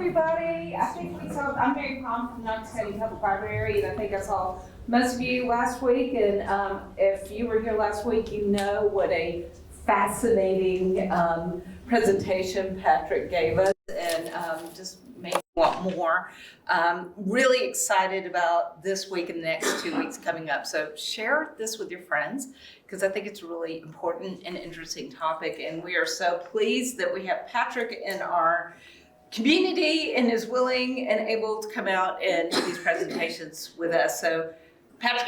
everybody. I think I'm Mary Palm from Knox County Public Library, and I think I saw most of you last week. And if you were here last week, you know what a fascinating presentation Patrick gave us, and just made me want more. Really excited about this week and the next 2 weeks coming up. So share this with your friends, because I think it's a really important and interesting topic. And we are so pleased that we have Patrick in our community and is willing and able to come out and do these presentations with us. So Patrick,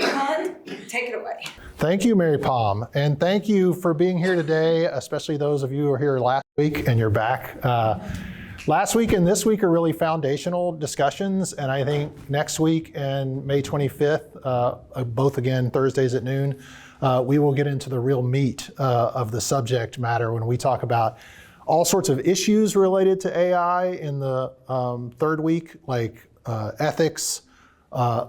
take it away. Thank you, Mary Palm, and thank you for being here today, especially those of you who were here last week and you're back. Last week and this week are really foundational discussions, and I think next week and May 25th, both again Thursdays at noon, we will get into the real meat of the subject matter when we talk about all sorts of issues related to AI in the third week, like ethics,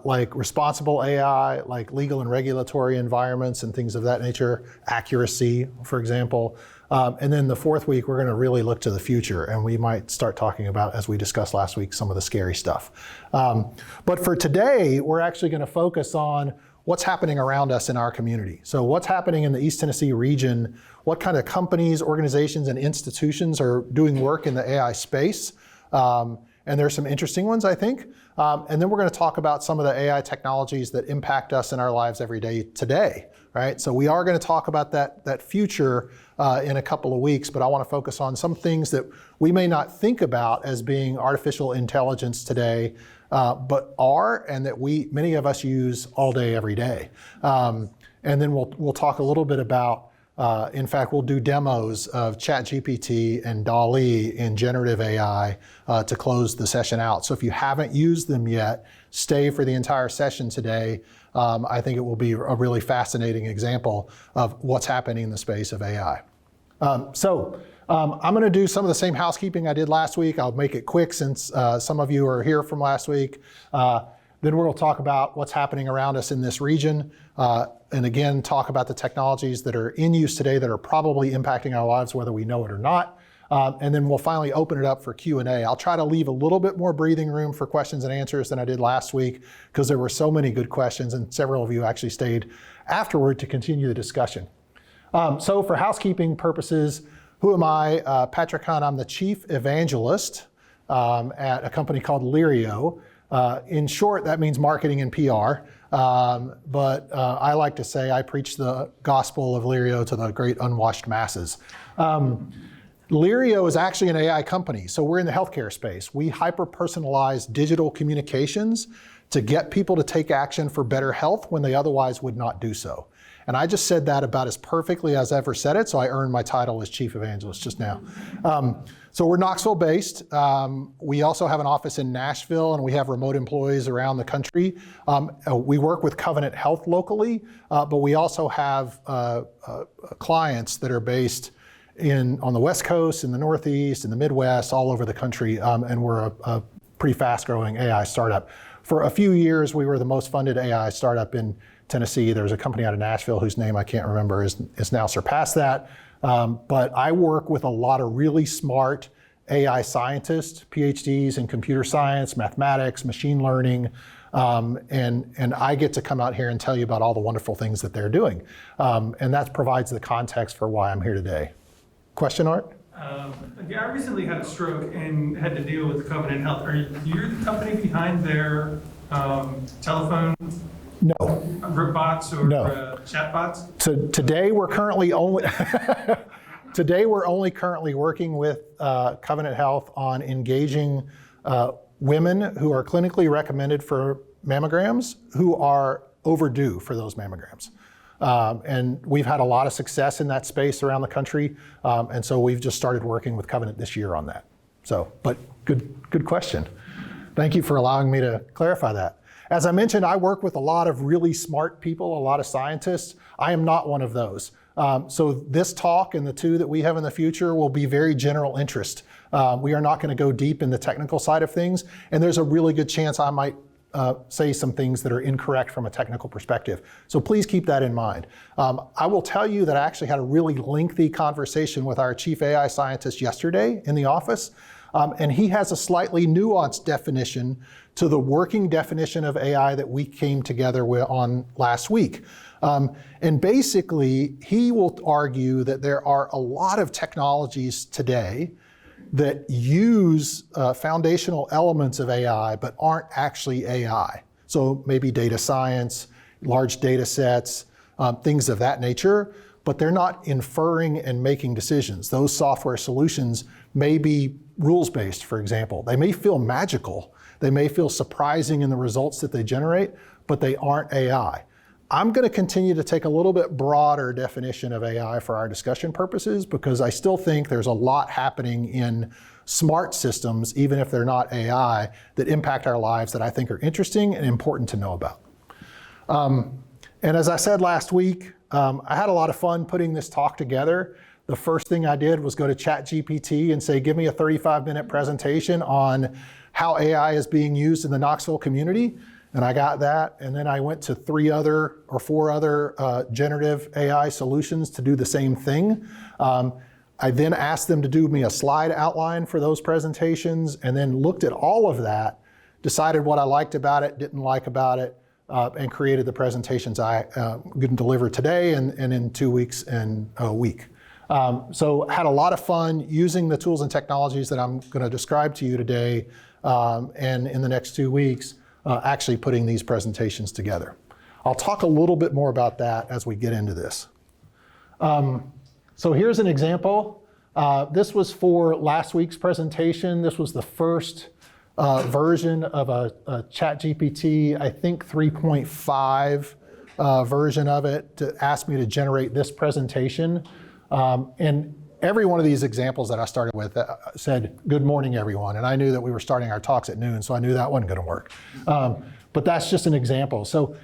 like responsible AI, like legal and regulatory environments and things of that nature, accuracy, for example. And then the fourth week, we're going to really look to the future, and we might start talking about, as we discussed last week, some of the scary stuff. But for today, we're actually going to focus on what's happening around us in our community. So what's happening in the East Tennessee region, what kind of companies, organizations, and institutions are doing work in the AI space. And there's some interesting ones, I think. And then we're going to talk about some of the AI technologies that impact us in our lives every day today, right? So we are going to talk about that future in a couple of weeks, but I want to focus on some things that we may not think about as being artificial intelligence today, but are, and that many of us use all day, every day. And then we'll talk a little bit about, in fact, we'll do demos of ChatGPT and DALL-E in generative AI to close the session out. So if you haven't used them yet, stay for the entire session today. I think it will be a really fascinating example of what's happening in the space of AI. I'm going to do some of the same housekeeping I did last week. I'll make it quick since some of you are here from last week. Then we'll talk about what's happening around us in this region. And again, talk about the technologies that are in use today that are probably impacting our lives, whether we know it or not. And then we'll finally open it up for Q&A. I'll try to leave a little bit more breathing room for questions and answers than I did last week, because there were so many good questions, and several of you actually stayed afterward to continue the discussion. So for housekeeping purposes, who am I? Patrick Hunt. I'm the chief evangelist at a company called Lirio. In short, that means marketing and PR. But I like to say I preach the gospel of Lirio to the great unwashed masses. Lirio is actually an AI company, so we're in the healthcare space. We hyper-personalize digital communications to get people to take action for better health when they otherwise would not do so. And I just said that about as perfectly as I ever said it, so I earned my title as chief evangelist just now. So we're Knoxville based. We also have an office in Nashville, and we have remote employees around the country. We work with Covenant Health locally, but we also have clients that are based on the West Coast, in the Northeast, in the Midwest, all over the country, and we're a pretty fast growing AI startup. For a few years, we were the most funded AI startup in Tennessee. There's a company out of Nashville whose name I can't remember is now surpassed that. But I work with a lot of really smart AI scientists, PhDs in computer science, mathematics, machine learning, and I get to come out here and tell you about all the wonderful things that they're doing. And that provides the context for why I'm here today. Question, Art? Yeah, I recently had a stroke and had to deal with Covenant Health. Are you the company behind their telephone? No. Bots or no. Chat bots? So today we're currently only currently working with Covenant Health on engaging women who are clinically recommended for mammograms who are overdue for those mammograms. And we've had a lot of success in that space around the country. And so we've just started working with Covenant this year on that. So, but good question. Thank you for allowing me to clarify that. As I mentioned, I work with a lot of really smart people, a lot of scientists. I am not one of those. So this talk and the two that we have in the future will be very general interest. We are not going to go deep in the technical side of things. And there's a really good chance I might say some things that are incorrect from a technical perspective. So please keep that in mind. I will tell you that I actually had a really lengthy conversation with our chief AI scientist yesterday in the office. And he has a slightly nuanced definition to the working definition of AI that we came together on last week. And basically, he will argue that there are a lot of technologies today that use foundational elements of AI but aren't actually AI. So maybe data science, large data sets, things of that nature, but they're not inferring and making decisions. Those software solutions may be rules-based, for example. They may feel magical. They may feel surprising in the results that they generate, but they aren't AI. I'm going to continue to take a little bit broader definition of AI for our discussion purposes because I still think there's a lot happening in smart systems, even if they're not AI, that impact our lives that I think are interesting and important to know about. And as I said last week, I had a lot of fun putting this talk together. The first thing I did was go to ChatGPT and say, give me a 35-minute presentation on how AI is being used in the Knoxville community. And I got that. And then I went to 4 other generative AI solutions to do the same thing. I then asked them to do me a slide outline for those presentations and then looked at all of that, decided what I liked about it, didn't like about it, and created the presentations I can deliver today and in 2 weeks and a week. So had a lot of fun using the tools and technologies that I'm going to describe to you today and in the next 2 weeks, actually putting these presentations together. I'll talk a little bit more about that as we get into this. So here's an example. This was for last week's presentation. This was the first version of a ChatGPT, I think 3.5 version of it, to ask me to generate this presentation. And every one of these examples that I started with said, good morning, everyone. And I knew that we were starting our talks at noon, so I knew that wasn't going to work. But that's just an example. So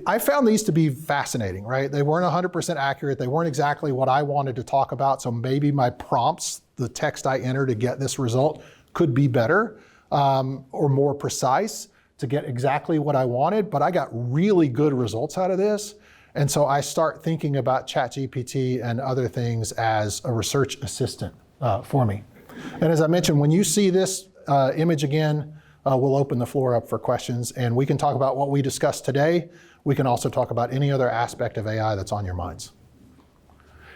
I found these to be fascinating, right? They weren't 100% accurate. They weren't exactly what I wanted to talk about. So maybe my prompts, the text I enter to get this result, could be better or more precise to get exactly what I wanted. But I got really good results out of this. And so I start thinking about ChatGPT and other things as a research assistant for me. And as I mentioned, when you see this image again, we'll open the floor up for questions and we can talk about what we discussed today. We can also talk about any other aspect of AI that's on your minds.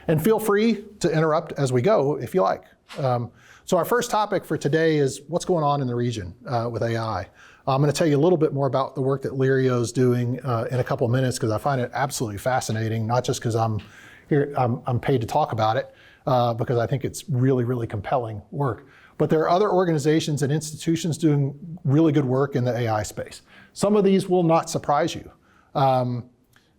And feel free to interrupt as we go if you like. So our first topic for today is what's going on in the region with AI. I'm going to tell you a little bit more about the work that Lirio's doing in a couple of minutes because I find it absolutely fascinating, not just because I'm here, I'm paid to talk about it, because I think it's really, really compelling work. But there are other organizations and institutions doing really good work in the AI space. Some of these will not surprise you.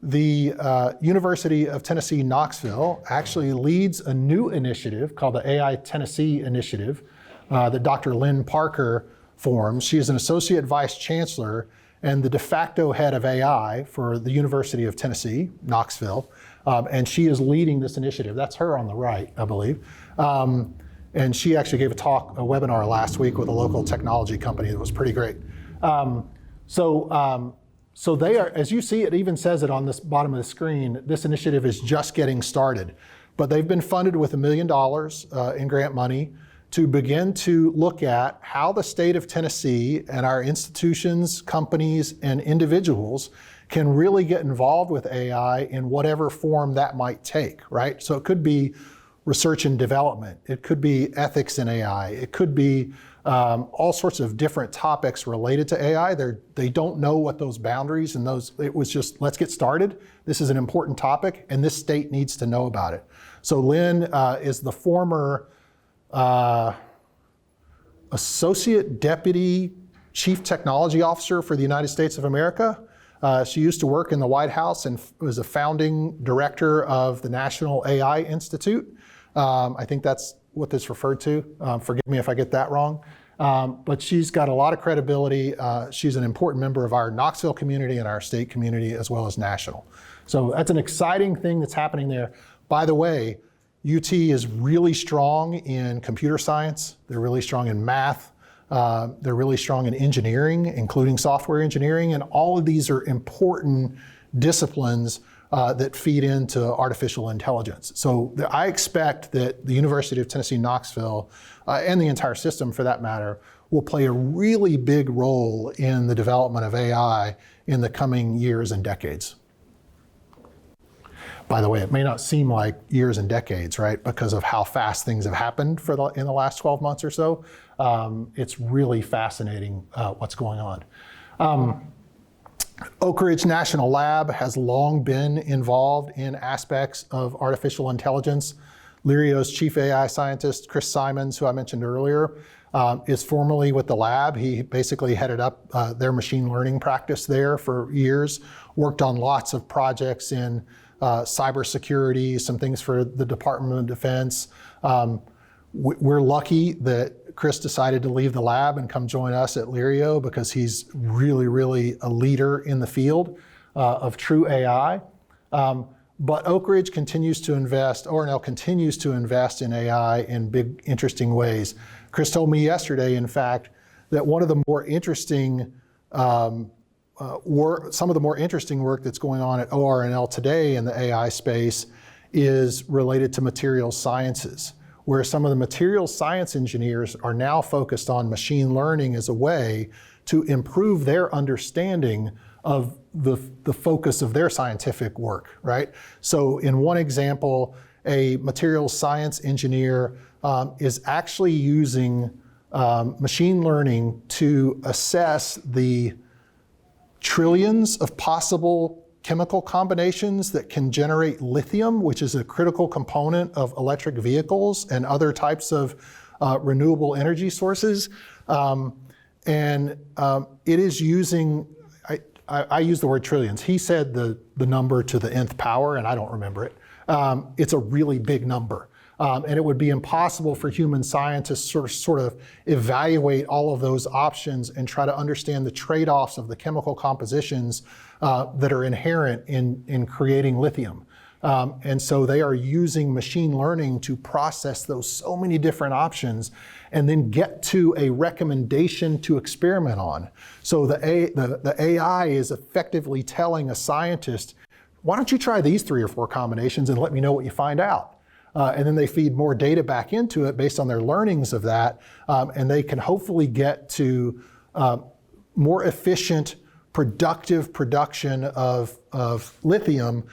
The University of Tennessee, Knoxville actually leads a new initiative called the AI Tennessee Initiative that Dr. Lynn Parker forms. She is an associate vice chancellor and the de facto head of AI for the University of Tennessee, Knoxville. And she is leading this initiative. That's her on the right, I believe. And she actually gave a webinar last week with a local technology company that was pretty great. So they are, as you see, it even says it on this bottom of the screen, this initiative is just getting started. But they've been funded with $1 million in grant money to begin to look at how the state of Tennessee and our institutions, companies, and individuals can really get involved with AI in whatever form that might take, right? So it could be research and development. It could be ethics in AI. It could be all sorts of different topics related to AI. They don't know what those boundaries and it was just, let's get started. This is an important topic and this state needs to know about it. So Lynn is the former Associate Deputy Chief Technology Officer for the United States of America. She used to work in the White House and was a founding director of the National AI Institute. I think that's what this referred to. Forgive me if I get that wrong. But she's got a lot of credibility. She's an important member of our Knoxville community and our state community as well as national. So that's an exciting thing that's happening there. By the way, UT is really strong in computer science. They're really strong in math. They're really strong in engineering, including software engineering. And all of these are important disciplines that feed into artificial intelligence. So I expect that the University of Tennessee, Knoxville, and the entire system for that matter, will play a really big role in the development of AI in the coming years and decades. By the way, it may not seem like years and decades, right, because of how fast things have happened in the last 12 months or so. It's really fascinating what's going on. Oak Ridge National Lab has long been involved in aspects of artificial intelligence. Lirio's chief AI scientist, Chris Simons, who I mentioned earlier, is formerly with the lab. He basically headed up their machine learning practice there for years, worked on lots of projects in cybersecurity, some things for the Department of Defense. We're lucky that Chris decided to leave the lab and come join us at Lirio because he's really, really a leader in the field of true AI. But Oak Ridge continues to invest, ORNL continues to invest in AI in big, interesting ways. Chris told me yesterday, in fact, that one of the more interesting some of the more interesting work that's going on at ORNL today in the AI space is related to materials sciences, where some of the materials science engineers are now focused on machine learning as a way to improve their understanding of the focus of their scientific work, right? So in one example, a materials science engineer is actually using machine learning to assess the trillions of possible chemical combinations that can generate lithium, which is a critical component of electric vehicles and other types of renewable energy sources. It is using, I use the word trillions. He said the number to the nth power, and I don't remember it. It's a really big number. And it would be impossible for human scientists to sort of evaluate all of those options and try to understand the trade-offs of the chemical compositions that are inherent in creating lithium. And so they are using machine learning to process those so many different options and then get to a recommendation to experiment on. So the AI is effectively telling a scientist, why don't you try these 3 or 4 combinations and let me know what you find out? And then they feed more data back into it based on their learnings of that, and they can hopefully get to more efficient, productive production of lithium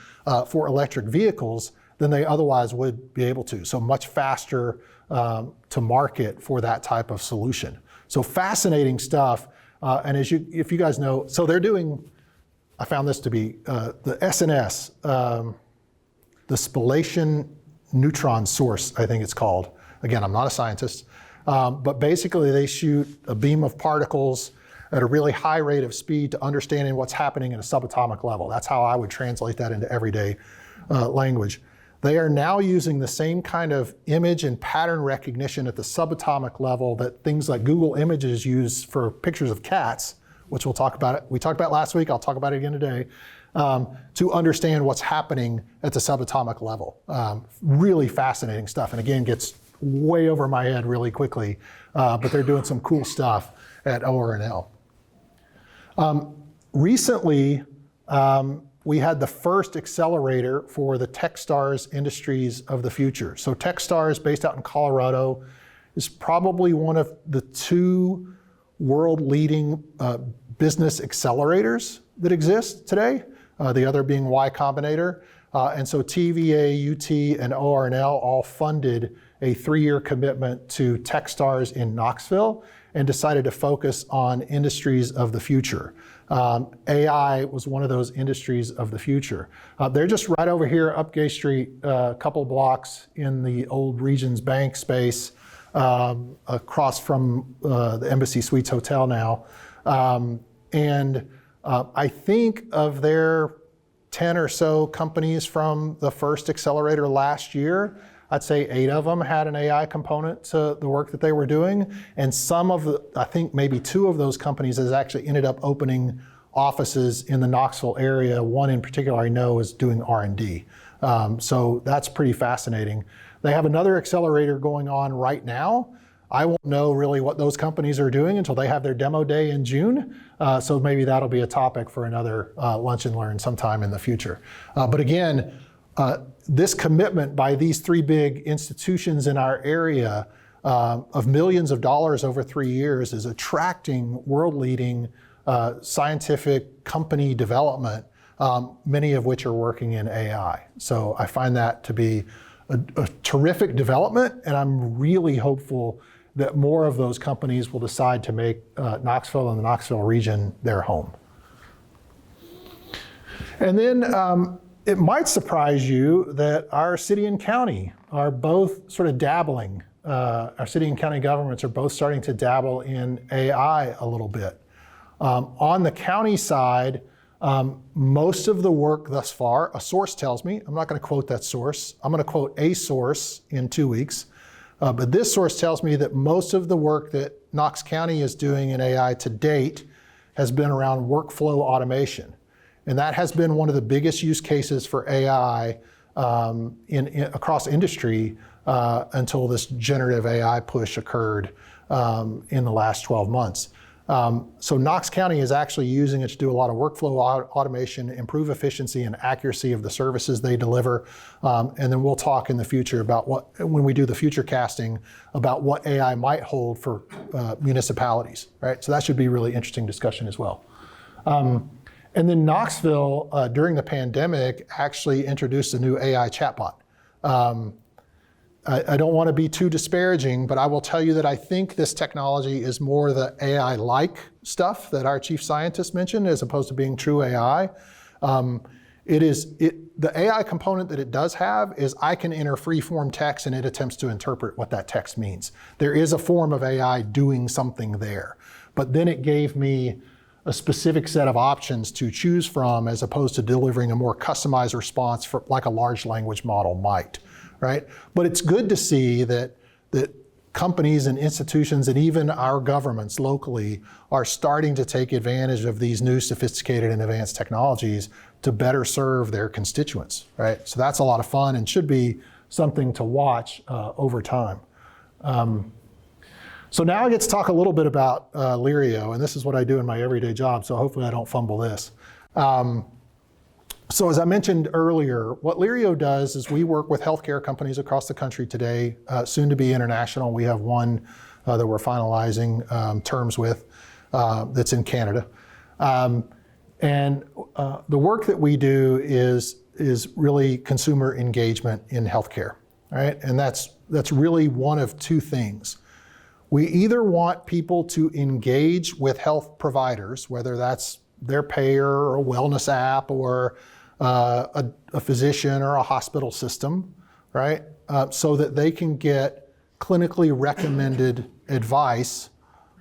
for electric vehicles than they otherwise would be able to. So much faster to market for that type of solution. So fascinating stuff. And if you guys know, so they're doing, I found this to be the SNS, the spallation neutron source, I think it's called. Again, I'm not a scientist, but basically they shoot a beam of particles at a really high rate of speed to understanding what's happening at a subatomic level. That's how I would translate that into everyday language. They are now using the same kind of image and pattern recognition at the subatomic level that things like Google Images use for pictures of cats, which we'll talk about. We talked about last week, I'll talk about it again today. To understand what's happening at the subatomic level. Really fascinating stuff, and again, gets way over my head really quickly, but they're doing some cool stuff at ORNL. Recently, we had the first accelerator for the Techstars Industries of the Future. So Techstars, based out in Colorado, is probably one of the 2 world-leading business accelerators that exist today. The other being Y Combinator. And so TVA, UT, and ORNL all funded a 3-year commitment to Techstars in Knoxville and decided to focus on industries of the future. AI was one of those industries of the future. They're just right over here up Gay Street, a couple blocks in the old Regions Bank space, across from the Embassy Suites Hotel now. I think of their 10 or so companies from the first accelerator last year, I'd say 8 of them had an AI component to the work that they were doing. And some of the, I think maybe 2 of those companies has actually ended up opening offices in the Knoxville area. One in particular I know is doing R&D. So that's pretty fascinating. They have another accelerator going on right now I won't know really what those companies are doing until they have their demo day in June. So maybe that'll be a topic for another Lunch and Learn sometime in the future. But again, this commitment by these three big institutions in our area of millions of dollars over 3 years is attracting world-leading scientific company development, many of which are working in AI. So I find that to be a terrific development, and I'm really hopeful that more of those companies will decide to make Knoxville and the Knoxville region their home. And then it might surprise you that our city and county are both sort of dabbling. Our city and county governments are both starting to dabble in AI a little bit. On the county side, most of the work thus far, a source tells me, I'm not going to quote that source, I'm going to quote a source in 2 weeks, but this source tells me that most of the work that Knox County is doing in AI to date has been around workflow automation. And that has been one of the biggest use cases for AI across industry until this generative AI push occurred in the last 12 months. So Knox County is actually using it to do a lot of workflow automation, improve efficiency and accuracy of the services they deliver. And then we'll talk in the future about when we do the future casting, about what AI might hold for municipalities, right? So that should be a really interesting discussion as well. And then Knoxville, during the pandemic, actually introduced a new AI chatbot. I don't want to be too disparaging, but I will tell you that I think this technology is more the AI-like stuff that our chief scientist mentioned, as opposed to being true AI. The AI component that it does have is I can enter free-form text and it attempts to interpret what that text means. There is a form of AI doing something there. But then it gave me a specific set of options to choose from, as opposed to delivering a more customized response for, like a large language model might. Right? But it's good to see that companies and institutions and even our governments locally are starting to take advantage of these new sophisticated and advanced technologies to better serve their constituents. Right? So that's a lot of fun and should be something to watch over time. So now I get to talk a little bit about Lirio, and this is what I do in my everyday job, so hopefully I don't fumble this. So as I mentioned earlier, what Lirio does is we work with healthcare companies across the country today, soon to be international. We have one that we're finalizing terms with that's in Canada. And the work that we do is really consumer engagement in healthcare, right? And that's really one of two things. We either want people to engage with health providers, whether that's their payer or a wellness app or a physician or a hospital system, right? So that they can get clinically recommended advice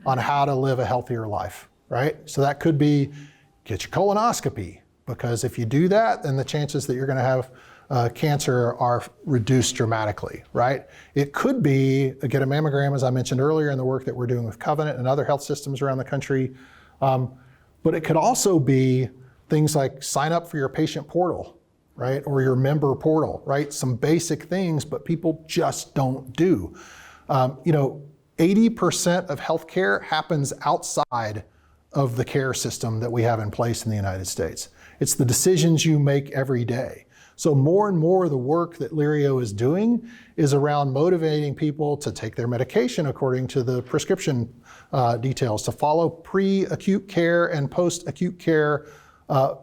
on how to live a healthier life, right? So that could be get your colonoscopy, because if you do that, then the chances that you're going to have cancer are reduced dramatically, right? It could be get a mammogram, as I mentioned earlier, in the work that we're doing with Covenant and other health systems around the country. But it could also be things like sign up for your patient portal, right? Or your member portal, right? Some basic things, but people just don't do. 80% of healthcare happens outside of the care system that we have in place in the United States. It's the decisions you make every day. So more and more of the work that Lirio is doing is around motivating people to take their medication according to the prescription details, to follow pre-acute care and post-acute care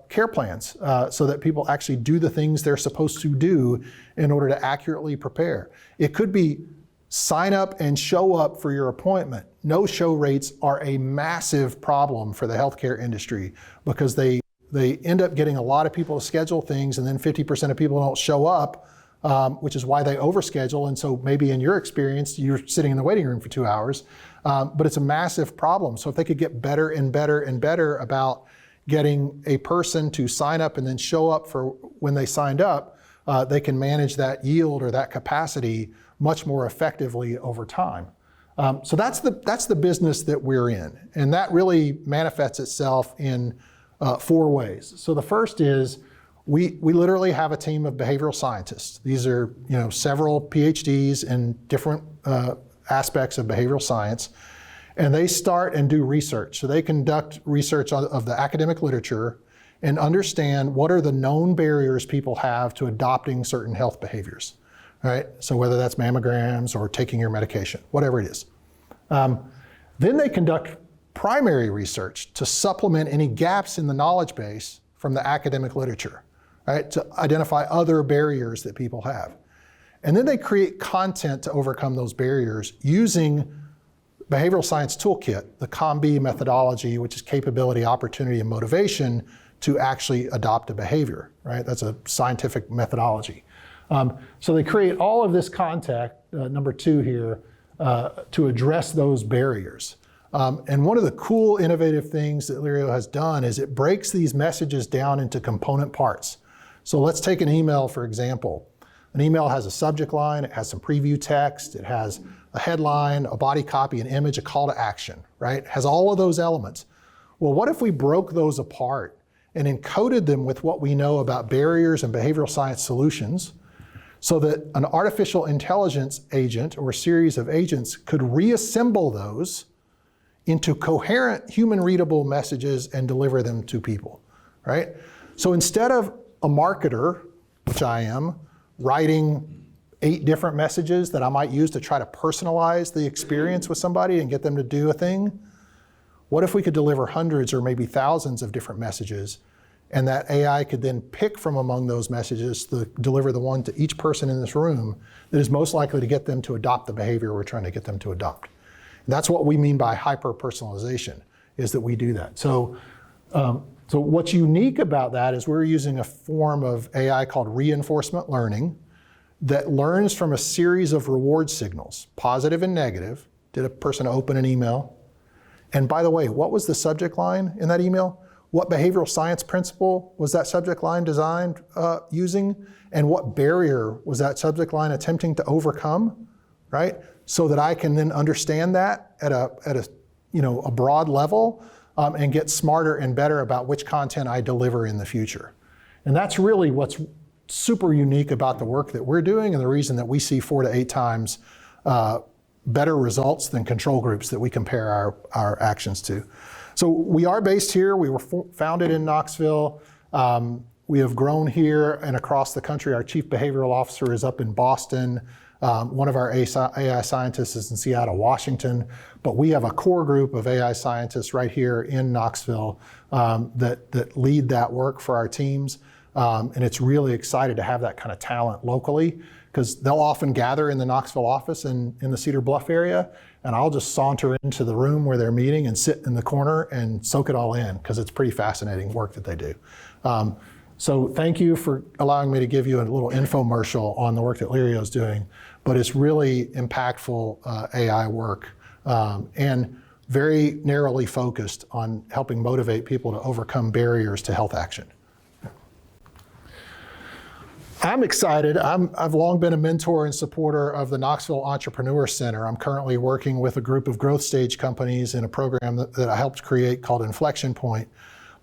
care plans so that people actually do the things they're supposed to do in order to accurately prepare. It could be sign up and show up for your appointment. No-show rates are a massive problem for the healthcare industry because they end up getting a lot of people to schedule things and then 50% of people don't show up, which is why they overschedule. And so maybe in your experience, you're sitting in the waiting room for 2 hours, but it's a massive problem. So if they could get better and better and better about getting a person to sign up and then show up for when they signed up, they can manage that yield or that capacity much more effectively over time. So that's the business that we're in. And that really manifests itself in 4 ways. So the first is we literally have a team of behavioral scientists. These are several PhDs in different aspects of behavioral science, and they start and do research. So they conduct research of the academic literature and understand what are the known barriers people have to adopting certain health behaviors, right? So whether that's mammograms or taking your medication, whatever it is. Then they conduct primary research to supplement any gaps in the knowledge base from the academic literature, right? To identify other barriers that people have. And then they create content to overcome those barriers using behavioral science toolkit, the COM-B methodology, which is capability, opportunity, and motivation to actually adopt a behavior, right? That's a scientific methodology. So they create all of this content, number 2 here, to address those barriers. And one of the cool, innovative things that Lirio has done is it breaks these messages down into component parts. So let's take an email, for example. An email has a subject line, it has some preview text, it has a headline, a body copy, an image, a call to action, right? It has all of those elements. Well, what if we broke those apart and encoded them with what we know about barriers and behavioral science solutions so that an artificial intelligence agent or series of agents could reassemble those into coherent human-readable messages and deliver them to people, right? So instead of a marketer, which I am, writing 8 different messages that I might use to try to personalize the experience with somebody and get them to do a thing, what if we could deliver hundreds or maybe thousands of different messages, and that AI could then pick from among those messages to deliver the one to each person in this room that is most likely to get them to adopt the behavior we're trying to get them to adopt. And that's what we mean by hyper-personalization, is that we do that. So what's unique about that is we're using a form of AI called reinforcement learning that learns from a series of reward signals, positive and negative. Did a person open an email? And by the way, what was the subject line in that email? What behavioral science principle was that subject line designed using? And what barrier was that subject line attempting to overcome, right? So that I can then understand that at a broad level and get smarter and better about which content I deliver in the future. And that's really what's super unique about the work that we're doing and the reason that we see 4 to 8 times better results than control groups that we compare our actions to. So we are based here. We were founded in Knoxville. We have grown here and across the country. Our chief behavioral officer is up in Boston. One of our AI scientists is in Seattle, Washington. But we have a core group of AI scientists right here in Knoxville that lead that work for our teams. And it's really excited to have that kind of talent locally, because they'll often gather in the Knoxville office in the Cedar Bluff area, and I'll just saunter into the room where they're meeting and sit in the corner and soak it all in, because it's pretty fascinating work that they do. So thank you for allowing me to give you a little infomercial on the work that Lirio's doing, but it's really impactful AI work and very narrowly focused on helping motivate people to overcome barriers to health action. I'm excited. I've long been a mentor and supporter of the Knoxville Entrepreneur Center. I'm currently working with a group of growth stage companies in a program that I helped create called Inflection Point.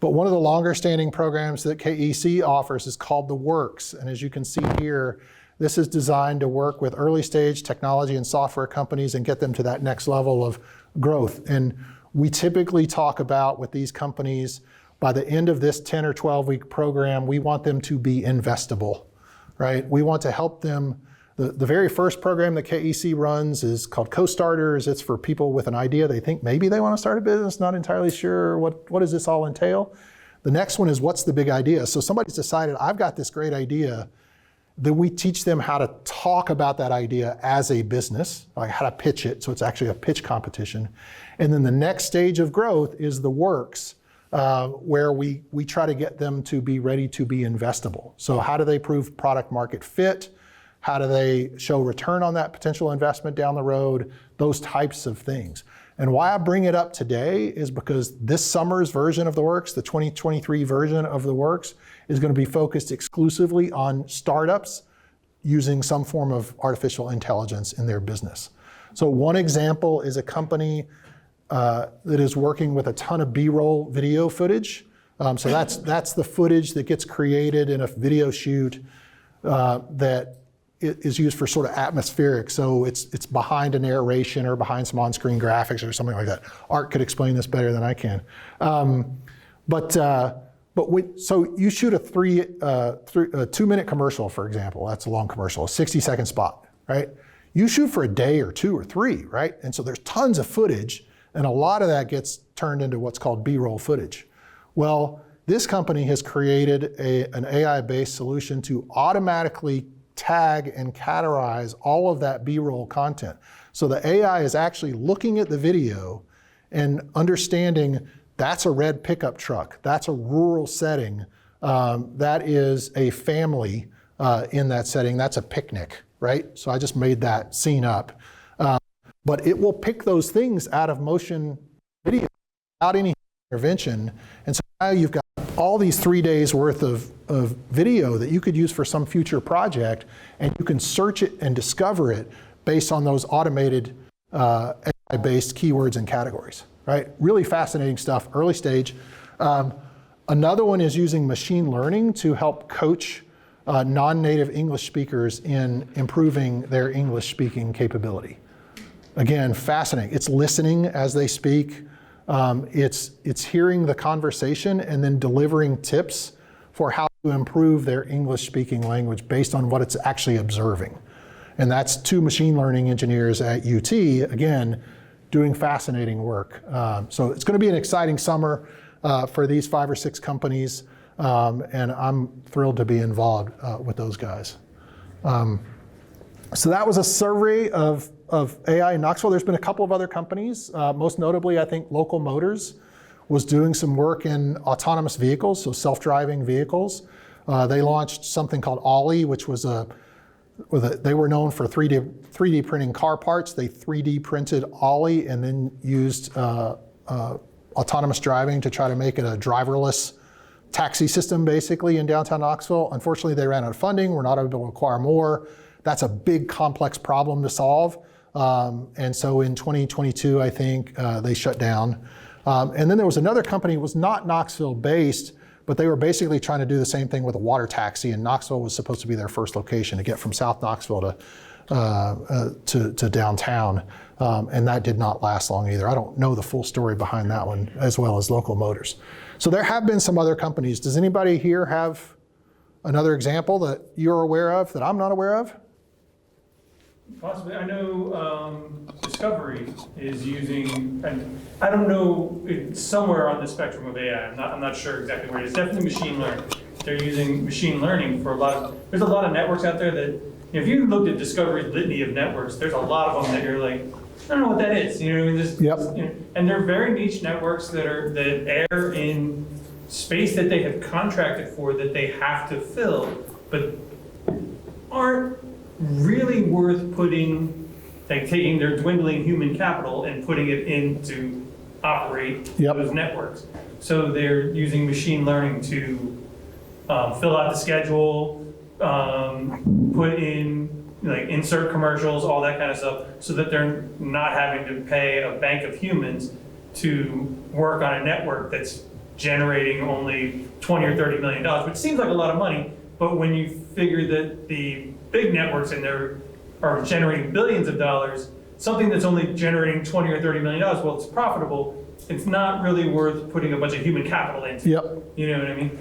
But one of the longer standing programs that KEC offers is called The Works. And as you can see here, this is designed to work with early stage technology and software companies and get them to that next level of growth. And we typically talk about with these companies, by the end of this 10 or 12 week program, we want them to be investable, right? We want to help them. The very first program that KEC runs is called Co-Starters. It's for people with an idea. They think maybe they want to start a business, not entirely sure what does this all entail. The next one is what's the big idea? So somebody's decided, I've got this great idea. Then we teach them how to talk about that idea as a business, like how to pitch it. So it's actually a pitch competition. And then the next stage of growth is The Works, where we try to get them to be ready to be investable. So how do they prove product market fit? How do they show return on that potential investment down the road? Those types of things. And why I bring it up today is because this summer's version of The Works, the 2023 version of The Works, is going to be focused exclusively on startups using some form of artificial intelligence in their business. So one example is a company that is working with a ton of B-roll video footage. So that's the footage that gets created in a video shoot that is used for sort of atmospheric, so it's behind a narration or behind some on-screen graphics or something like that. Art could explain this better than I can. So you shoot a 2-minute commercial, for example. That's a long commercial, a 60-second spot, right? You shoot for a day or 2 or 3, right? And so there's tons of footage, and a lot of that gets turned into what's called B-roll footage. Well, this company has created an AI-based solution to automatically tag and categorize all of that B-roll content. So the AI is actually looking at the video and understanding that's a red pickup truck, that's a rural setting, that is a family in that setting, that's a picnic, right? So I just made that scene up. But it will pick those things out of motion video without any intervention. And so now you've got all these 3 days worth of video that you could use for some future project, and you can search it and discover it based on those automated AI-based keywords and categories, right? Really fascinating stuff, early stage. Another one is using machine learning to help coach non-native English speakers in improving their English speaking capability. Again, fascinating. It's listening as they speak. It's hearing the conversation and then delivering tips for how to improve their English speaking language based on what it's actually observing. And that's 2 machine learning engineers at UT, again, doing fascinating work. So it's going to be an exciting summer for these 5 or 6 companies, and I'm thrilled to be involved with those guys. So that was a survey of AI in Knoxville. There's been a couple of other companies, most notably I think Local Motors was doing some work in autonomous vehicles, so self-driving vehicles. They launched something called Ollie, which was they were known for 3D printing car parts. They 3D printed Ollie and then used autonomous driving to try to make it a driverless taxi system basically in downtown Knoxville. Unfortunately, they ran out of funding. We're not able to acquire more. That's a big complex problem to solve. And so in 2022, I think they shut down. And then there was another company, it was not Knoxville based, but they were basically trying to do the same thing with a water taxi, and Knoxville was supposed to be their first location to get from South Knoxville to downtown. And that did not last long either. I don't know the full story behind that one, as well as Local Motors. So there have been some other companies. Does anybody here have another example that you're aware of that I'm not aware of? Possibly. I know Discovery is using, and I don't know, it's somewhere on the spectrum of AI. I'm not sure exactly where it is. Definitely machine learning. They're using machine learning for there's a lot of networks out there that, if you looked at Discovery's litany of networks, there's a lot of them that you're like, I don't know what that is. You know, Yep. And they're very niche networks that air in space that they have contracted for, that they have to fill, but aren't really worth putting, like taking their dwindling human capital and putting it in to operate those networks. So they're using machine learning to fill out the schedule, put in, like insert commercials, all that kind of stuff, so that they're not having to pay a bank of humans to work on a network that's generating only $20 or $30 million, which seems like a lot of money, but when you figure that the big networks in there are generating billions of dollars, something that's only generating $20 or $30 million, well, it's profitable, it's not really worth putting a bunch of human capital into. Yep. You know what I mean?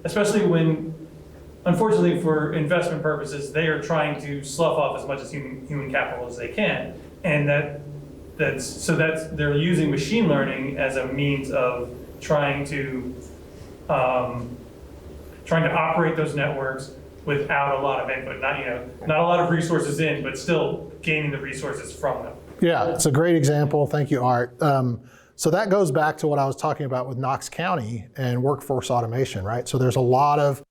Especially when, unfortunately for investment purposes, they are trying to slough off as much as human capital as they can. And they're using machine learning as a means of trying to operate those networks without a lot of input, not a lot of resources in, but still gaining the resources from them. Yeah, it's a great example. Thank you, Art. So that goes back to what I was talking about with Knox County and workforce automation, right? So there's a lot of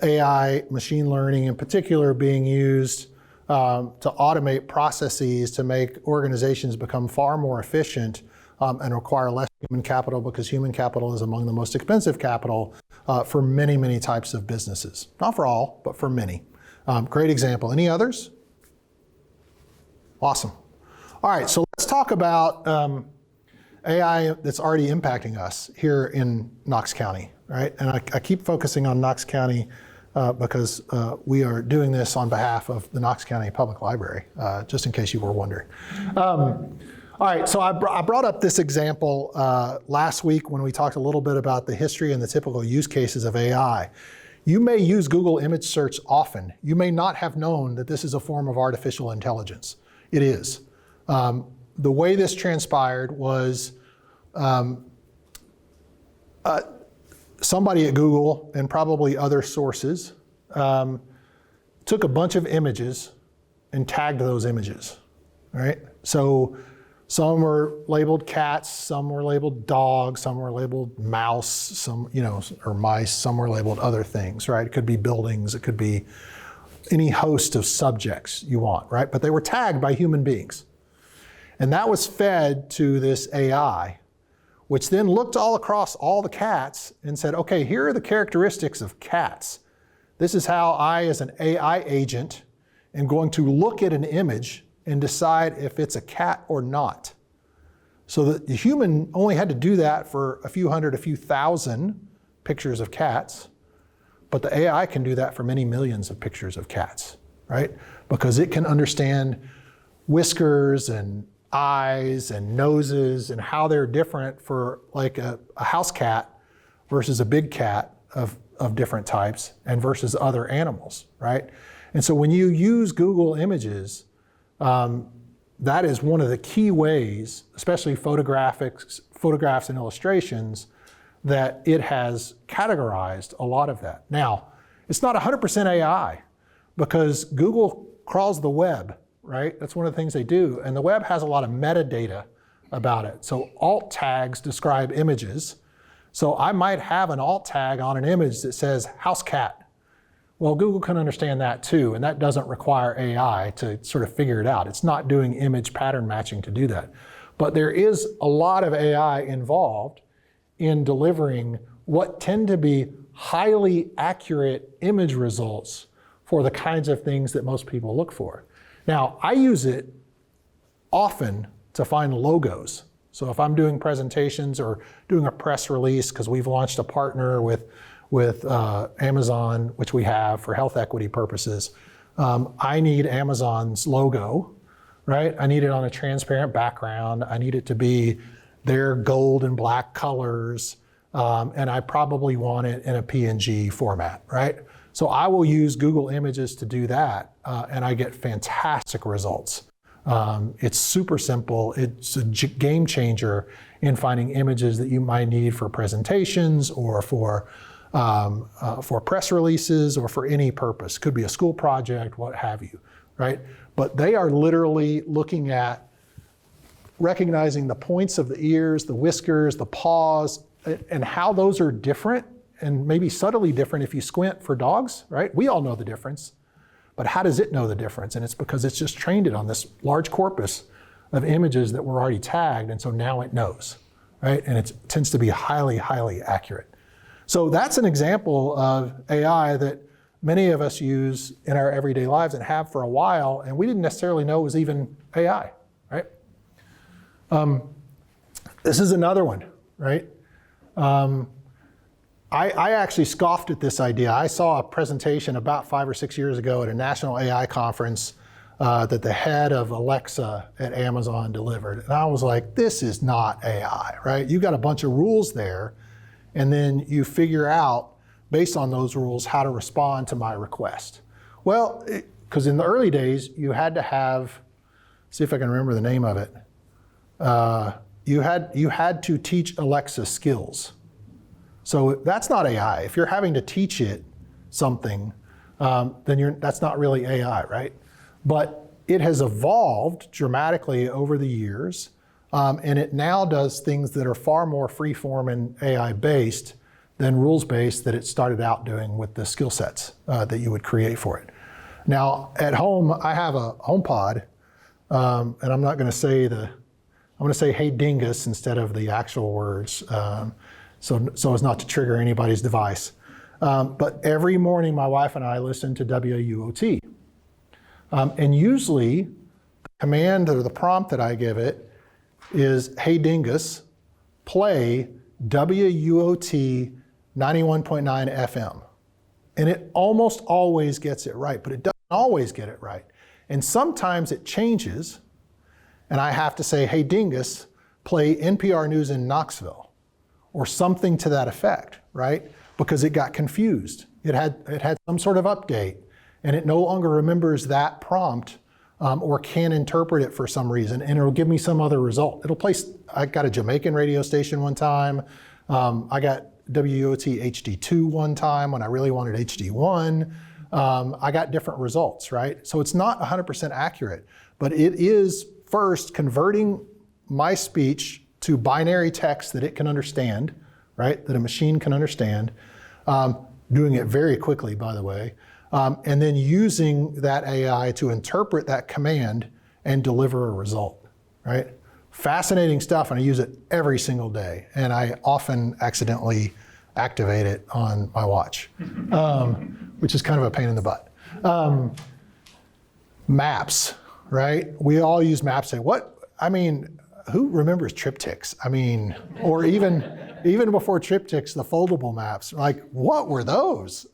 AI, machine learning in particular, being used to automate processes to make organizations become far more efficient and require less human capital, because human capital is among the most expensive capital for many, many types of businesses. Not for all, but for many. Great example. Any others? Awesome. All right, so let's talk about AI that's already impacting us here in Knox County, right? And I keep focusing on Knox County because we are doing this on behalf of the Knox County Public Library, just in case you were wondering. All right, so I brought up this example last week when we talked a little bit about the history and the typical use cases of AI. You may use Google image search often. You may not have known that this is a form of artificial intelligence. It is. The way this transpired was somebody at Google and probably other sources took a bunch of images and tagged those images, right? So some were labeled cats, some were labeled dogs, some were labeled mouse, some, or mice, some were labeled other things, right? It could be buildings, it could be any host of subjects you want, right? But they were tagged by human beings. And that was fed to this AI, which then looked all across all the cats and said, okay, here are the characteristics of cats. This is how I, as an AI agent, am going to look at an image and decide if it's a cat or not. So the human only had to do that for a few hundred, a few thousand pictures of cats, but the AI can do that for many millions of pictures of cats, right? Because it can understand whiskers and eyes and noses and how they're different for like a house cat versus a big cat of different types and versus other animals, right? And so when you use Google Images, that is one of the key ways, especially photographs and illustrations, that it has categorized a lot of that. Now, it's not 100% AI because Google crawls the web, right? That's one of the things they do. And the web has a lot of metadata about it. So alt tags describe images. So I might have an alt tag on an image that says house cat. Well, Google can understand that too, and that doesn't require AI to sort of figure it out. It's not doing image pattern matching to do that. But there is a lot of AI involved in delivering what tend to be highly accurate image results for the kinds of things that most people look for. Now, I use it often to find logos. So if I'm doing presentations or doing a press release, because we've launched a partner with Amazon, which we have for health equity purposes, I need Amazon's logo, right? I need it on a transparent background. I need it to be their gold and black colors, and I probably want it in a PNG format, right? So I will use Google Images to do that, and I get fantastic results. It's super simple. It's a game changer in finding images that you might need for presentations or for press releases or for any purpose. Could be a school project, what have you, right? But they are literally looking at recognizing the points of the ears, the whiskers, the paws, and how those are different and maybe subtly different if you squint for dogs, right? We all know the difference, but how does it know the difference? And it's because it's just trained it on this large corpus of images that were already tagged, and so now it knows, right? And it tends to be highly, highly accurate. So that's an example of AI that many of us use in our everyday lives and have for a while, and we didn't necessarily know it was even AI, right? This is another one, right? I actually scoffed at this idea. I saw a presentation about 5 or 6 years ago at a national AI conference that the head of Alexa at Amazon delivered. And I was like, this is not AI, right? You got a bunch of rules there, and then you figure out, based on those rules, how to respond to my request. Well, because in the early days, you had to have, see if I can remember the name of it. You had to teach Alexa skills. So that's not AI. If you're having to teach it something, then that's not really AI, right? But it has evolved dramatically over the years, and it now does things that are far more freeform and AI-based than rules-based that it started out doing with the skill sets that you would create for it. Now, at home, I have a HomePod, and I'm not going to say I'm going to say "Hey Dingus" instead of the actual words, so as not to trigger anybody's device. But every morning, my wife and I listen to WUOT. And usually, the command or the prompt that I give it is, "Hey Dingus, play WUOT 91.9 FM." And it almost always gets it right, but it doesn't always get it right. And sometimes it changes, and I have to say, hey, Dingus, play NPR News in Knoxville, or something to that effect, right? Because it got confused. It had some sort of update, and it no longer remembers that prompt or can interpret it for some reason, and it'll give me some other result. I got a Jamaican radio station one time. I got WOT HD2 one time when I really wanted HD1. I got different results, right? So it's not 100% accurate, but it is first converting my speech to binary text that it can understand, right? That a machine can understand, doing it very quickly, by the way, and then using that AI to interpret that command and deliver a result, right? Fascinating stuff, and I use it every single day, and I often accidentally activate it on my watch, which is kind of a pain in the butt. Maps, right? We all use maps. Say, who remembers triptychs? Or even before triptychs, the foldable maps. Like, what were those?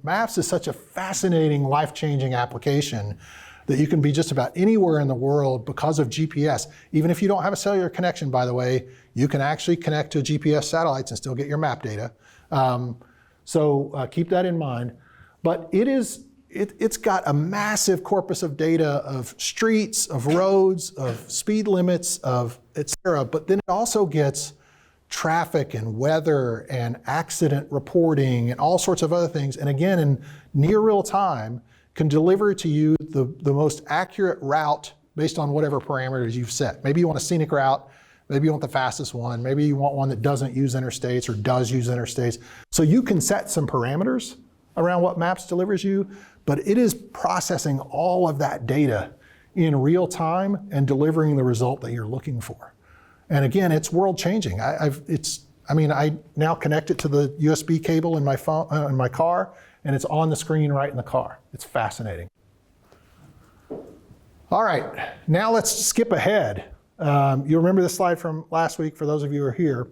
Maps is such a fascinating, life-changing application that you can be just about anywhere in the world because of GPS. Even if you don't have a cellular connection, by the way, you can actually connect to GPS satellites and still get your map data. So keep that in mind. But it's got a massive corpus of data of streets, of roads, of speed limits, of et cetera. But then it also gets traffic and weather and accident reporting and all sorts of other things. And again, in near real time, can deliver to you the most accurate route based on whatever parameters you've set. Maybe you want a scenic route, maybe you want the fastest one, maybe you want one that doesn't use interstates or does use interstates. So you can set some parameters around what Maps delivers you, but it is processing all of that data in real time and delivering the result that you're looking for. And again, it's world changing. I now connect it to the USB cable in my phone, in my car, and it's on the screen right in the car. It's fascinating. All right, now let's skip ahead. You remember this slide from last week, for those of you who are here.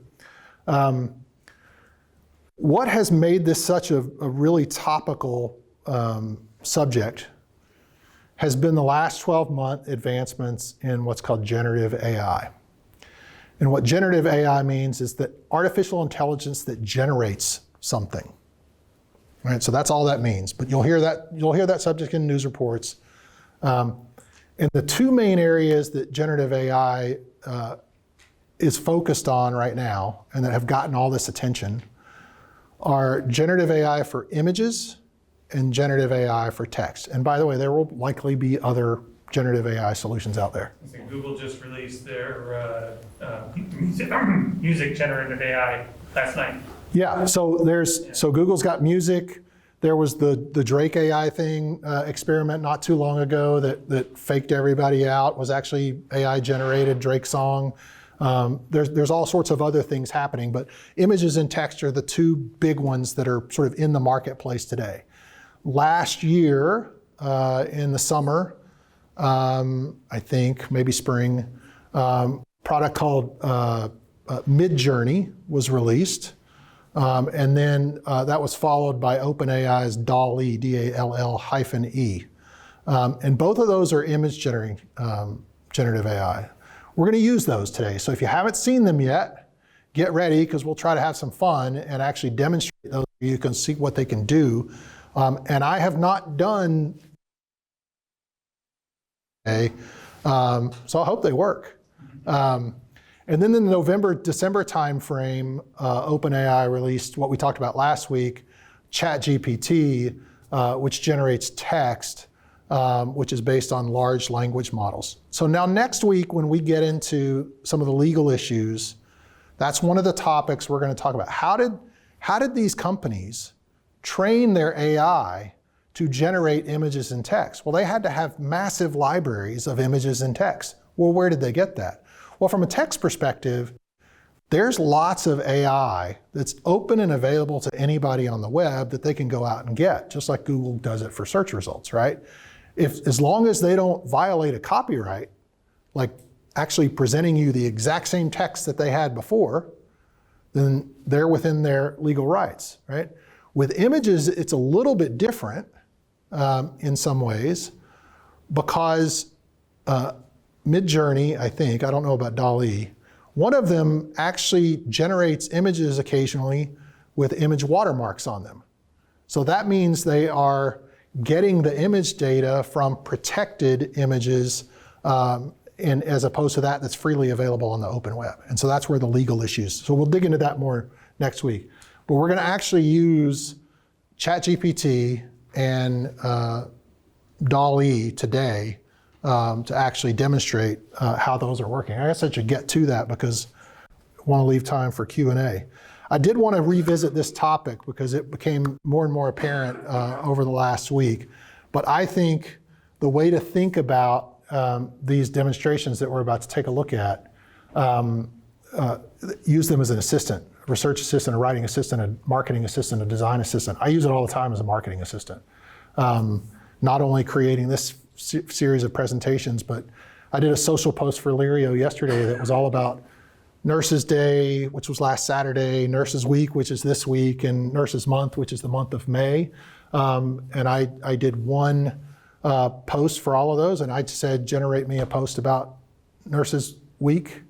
What has made this such a really topical subject has been the last 12-month advancements in what's called generative AI. And what generative AI means is that artificial intelligence that generates something. Right, so that's all that means. But you'll hear that subject in news reports. And the two main areas that generative AI is focused on right now, and that have gotten all this attention, are generative AI for images and generative AI for text. And by the way, there will likely be other generative AI solutions out there. I think Google just released their music generative AI last night. Yeah, so Google's got music. There was the Drake AI thing experiment not too long ago that faked everybody out, was actually AI generated Drake song. There's all sorts of other things happening, but images and text are the two big ones that are sort of in the marketplace today. Last year in the summer, I think maybe spring, product called Midjourney was released. And then that was followed by OpenAI's DALL-E, D-A-L-L-E. And both of those are image generative AI. We're going to use those today. So if you haven't seen them yet, get ready, because we'll try to have some fun and actually demonstrate those so you can see what they can do. And I have not done so I hope they work. And then in the November-December timeframe, OpenAI released what we talked about last week, ChatGPT, which generates text, which is based on large language models. So now next week, when we get into some of the legal issues, that's one of the topics we're going to talk about. How did these companies train their AI to generate images and text? Well, they had to have massive libraries of images and text. Well, where did they get that? Well, from a text perspective, there's lots of AI that's open and available to anybody on the web that they can go out and get, just like Google does it for search results, right? As long as they don't violate a copyright, like actually presenting you the exact same text that they had before, then they're within their legal rights, right? With images, it's a little bit different in some ways because Midjourney, I think, I don't know about DALL-E, one of them actually generates images occasionally with image watermarks on them. So that means they are getting the image data from protected images and as opposed to that's freely available on the open web. And so that's where the legal issues. So we'll dig into that more next week. But we're going to actually use ChatGPT and DALL-E today to actually demonstrate how those are working. I guess I should get to that because I want to leave time for Q&A. I did want to revisit this topic because it became more and more apparent over the last week. But I think the way to think about these demonstrations that we're about to take a look at, use them as an assistant, a research assistant, a writing assistant, a marketing assistant, a design assistant. I use it all the time as a marketing assistant. Not only creating this series of presentations, but I did a social post for Lirio yesterday that was all about Nurses Day, which was last Saturday, Nurses Week, which is this week, and Nurses Month, which is the month of May. And I did one post for all of those, and I said, generate me a post about Nurses Week.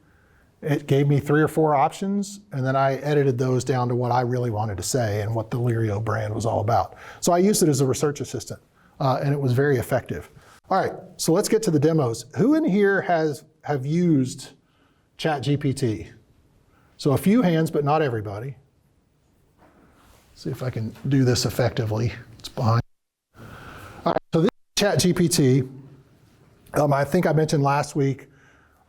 It gave me 3 or 4 options, and then I edited those down to what I really wanted to say and what the Lirio brand was all about. So I used it as a research assistant, and it was very effective. All right, so let's get to the demos. Who in here have used ChatGPT? So a few hands, but not everybody. See if I can do this effectively. It's behind. All right, so this is ChatGPT. I think I mentioned last week,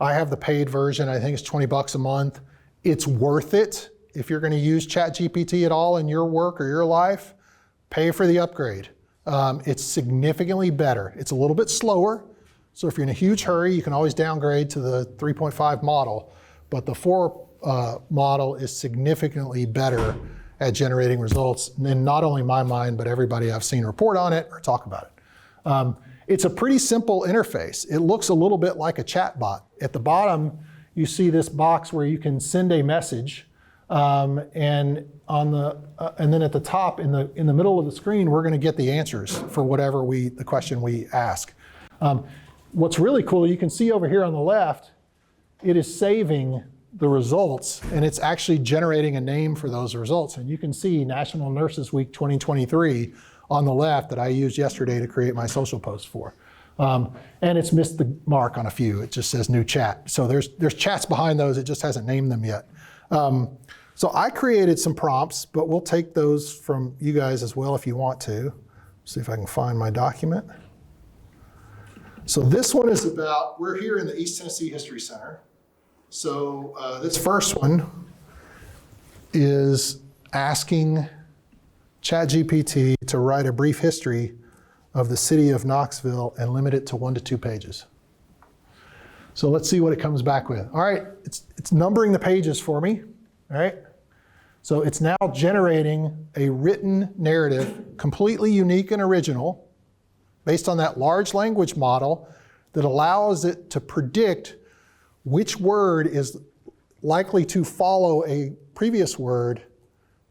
I have the paid version. I think it's $20 a month. It's worth it. If you're going to use ChatGPT at all in your work or your life, pay for the upgrade. It's significantly better. It's a little bit slower. So if you're in a huge hurry, you can always downgrade to the 3.5 model. But the 4 model is significantly better at generating results. And not only my mind, but everybody I've seen report on it or talk about it. It's a pretty simple interface. It looks a little bit like a chat bot. At the bottom, you see this box where you can send a message. And then at the top, in the middle of the screen, we're going to get the answers for whatever the question we ask. What's really cool, you can see over here on the left, it is saving the results, and it's actually generating a name for those results. And you can see National Nurses Week 2023 on the left that I used yesterday to create my social post for. And it's missed the mark on a few. It just says new chat. So there's chats behind those, it just hasn't named them yet. So I created some prompts, but we'll take those from you guys as well if you want to. See if I can find my document. So this one is about, we're here in the East Tennessee History Center. So this first one is asking ChatGPT to write a brief history of the city of Knoxville and limit it to 1 to 2 pages. So let's see what it comes back with. All right, it's numbering the pages for me. All right. So it's now generating a written narrative, completely unique and original, based on that large language model that allows it to predict which word is likely to follow a previous word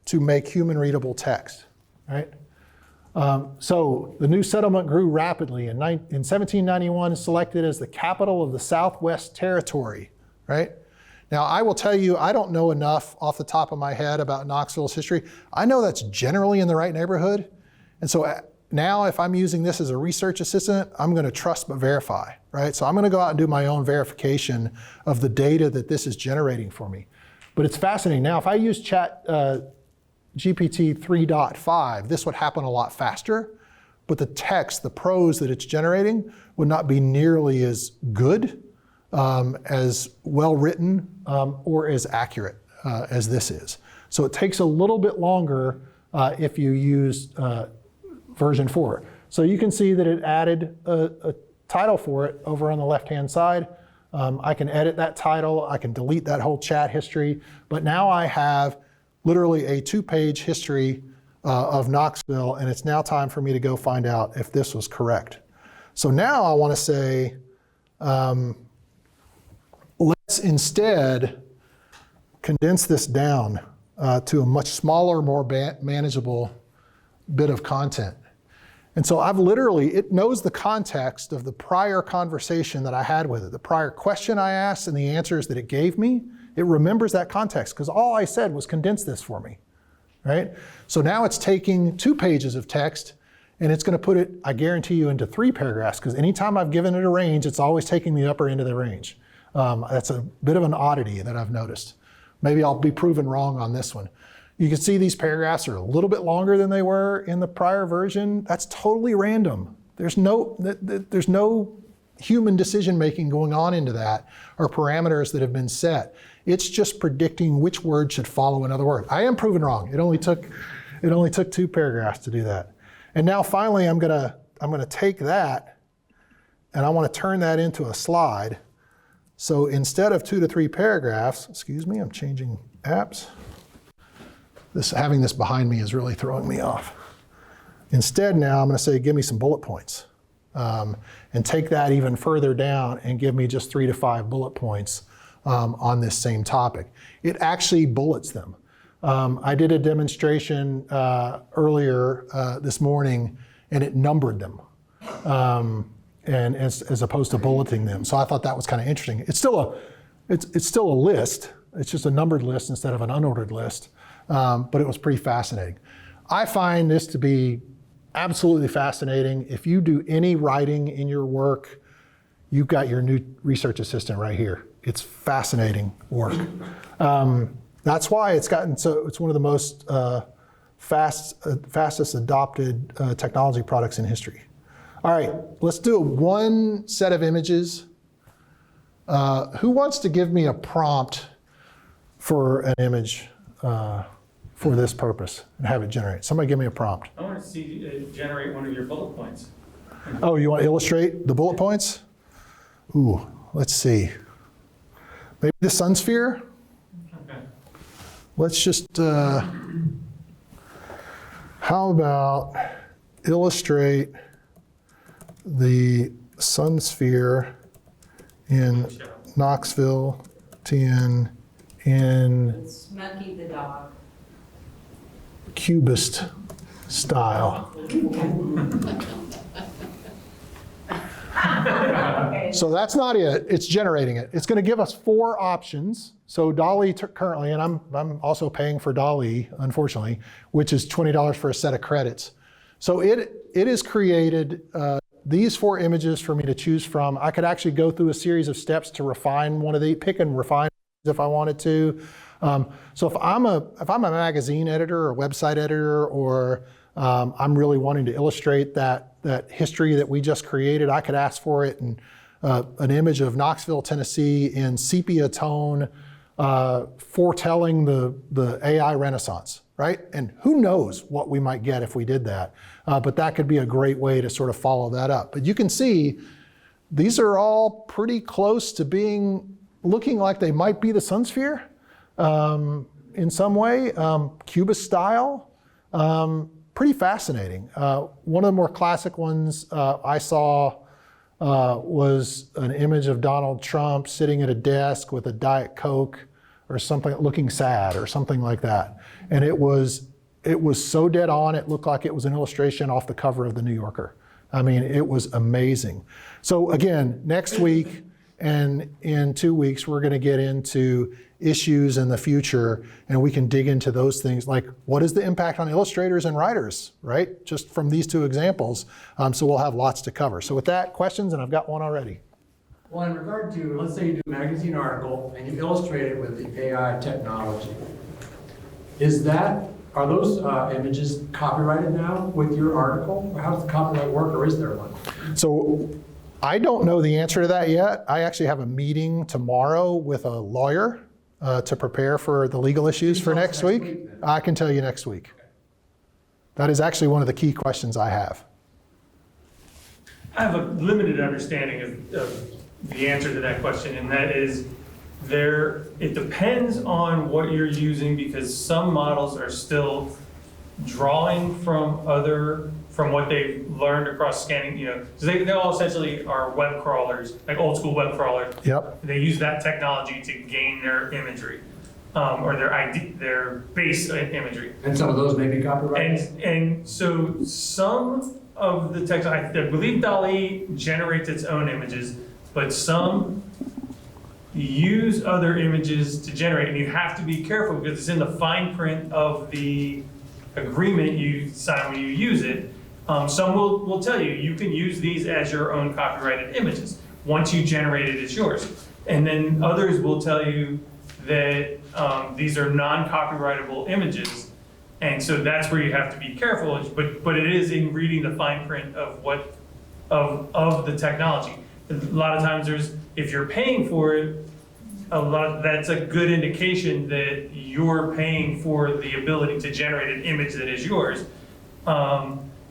to make human readable text, right? So the new settlement grew rapidly. In 1791, selected as the capital of the Southwest Territory, right? Now, I will tell you, I don't know enough off the top of my head about Knoxville's history. I know that's generally in the right neighborhood. And so now if I'm using this as a research assistant, I'm going to trust but verify, right? So I'm going to go out and do my own verification of the data that this is generating for me. But it's fascinating. Now, if I use GPT 3.5, this would happen a lot faster, but the text, the prose that it's generating would not be nearly as good, as well written, or as accurate as this is. So it takes a little bit longer if you use version 4. So you can see that it added a title for it over on the left-hand side. I can edit that title, I can delete that whole chat history, but now I have literally a 2-page history of Knoxville, and it's now time for me to go find out if this was correct. So now I want to say, let's instead condense this down to a much smaller, more manageable bit of content. And so it knows the context of the prior conversation that I had with it, the prior question I asked and the answers that it gave me. It remembers that context because all I said was condense this for me, right? So now it's taking 2 pages of text and it's going to put it, I guarantee you, into 3 paragraphs because anytime I've given it a range, it's always taking the upper end of the range. That's a bit of an oddity that I've noticed. Maybe I'll be proven wrong on this one. You can see these paragraphs are a little bit longer than they were in the prior version. That's totally random. There's no human decision making going on into that or parameters that have been set. It's just predicting which word should follow another word. I am proven wrong. It only took 2 paragraphs to do that. And now finally I'm gonna take that and I want to turn that into a slide. So instead of 2 to 3 paragraphs, excuse me, I'm changing apps. Having this behind me is really throwing me off. Instead now I'm going to say, give me some bullet points. And take that even further down and give me just 3 to 5 bullet points on this same topic. It actually bullets them. I did a demonstration earlier this morning and it numbered them. And as opposed to bulleting them. So I thought that was kind of interesting. It's still a list. It's just a numbered list instead of an unordered list. But it was pretty fascinating. I find this to be absolutely fascinating. If you do any writing in your work, you've got your new research assistant right here. It's fascinating work. That's why it's one of the most fastest adopted technology products in history. All right, let's do one set of images. Who wants to give me a prompt for an image for this purpose and have it generate? Somebody give me a prompt. I want to see it generate one of your bullet points. Oh, you want to illustrate the bullet points? Ooh, let's see. Maybe the sun sphere? Okay. Let's just, how about illustrate the sun sphere in Knoxville, TN, in Smokey the dog. Cubist style. So that's not it, it's generating it. It's gonna give us 4 options. So DALL-E currently, and I'm also paying for DALL-E, unfortunately, which is $20 for a set of credits. So it has created these 4 images for me to choose from. I could actually go through a series of steps to refine one of these, pick and refine if I wanted to. So if I'm a magazine editor or website editor, or I'm really wanting to illustrate that history that we just created, I could ask for it in an image of Knoxville, Tennessee in sepia tone, foretelling the AI renaissance, right? And who knows what we might get if we did that. But that could be a great way to sort of follow that up. But you can see these are all pretty close to looking like they might be the sun sphere in some way, Cubist style. Pretty fascinating. One of the more classic ones I saw was an image of Donald Trump sitting at a desk with a Diet Coke or something, looking sad or something like that. And it was so dead on, it looked like it was an illustration off the cover of the New Yorker. I mean, it was amazing. So again, next week and in 2 weeks, we're gonna get into issues in the future, and we can dig into those things like what is the impact on illustrators and writers, right? Just from these 2 examples. So we'll have lots to cover. So with that, questions, and I've got one already. Well, in regard to, let's say you do a magazine article and you illustrate it with the AI technology, are those images copyrighted now with your article? Or how does the copyright work, or is there one? So I don't know the answer to that yet. I actually have a meeting tomorrow with a lawyer to prepare for the legal issues for next week. I can tell you next week. That is actually one of the key questions I have. I have a limited understanding of the answer to that question, and that is it depends on what you're using, because some models are still drawing from what they've learned across scanning, so they all essentially are web crawlers, like old school web crawlers. Yep. They use that technology to gain their imagery. or their base imagery. And some of those may be copyrighted? And so some of the text, I believe DALL-E generates its own images, but some use other images to generate, and you have to be careful because it's in the fine print of the agreement you sign when you use it. Some will tell you can use these as your own copyrighted images. Once you generate it, it's yours. And then others will tell you that these are non-copyrightable images. And so that's where you have to be careful, but it is in reading the fine print of of the technology. A lot of times if you're paying for it, that's a good indication that you're paying for the ability to generate an image that is yours.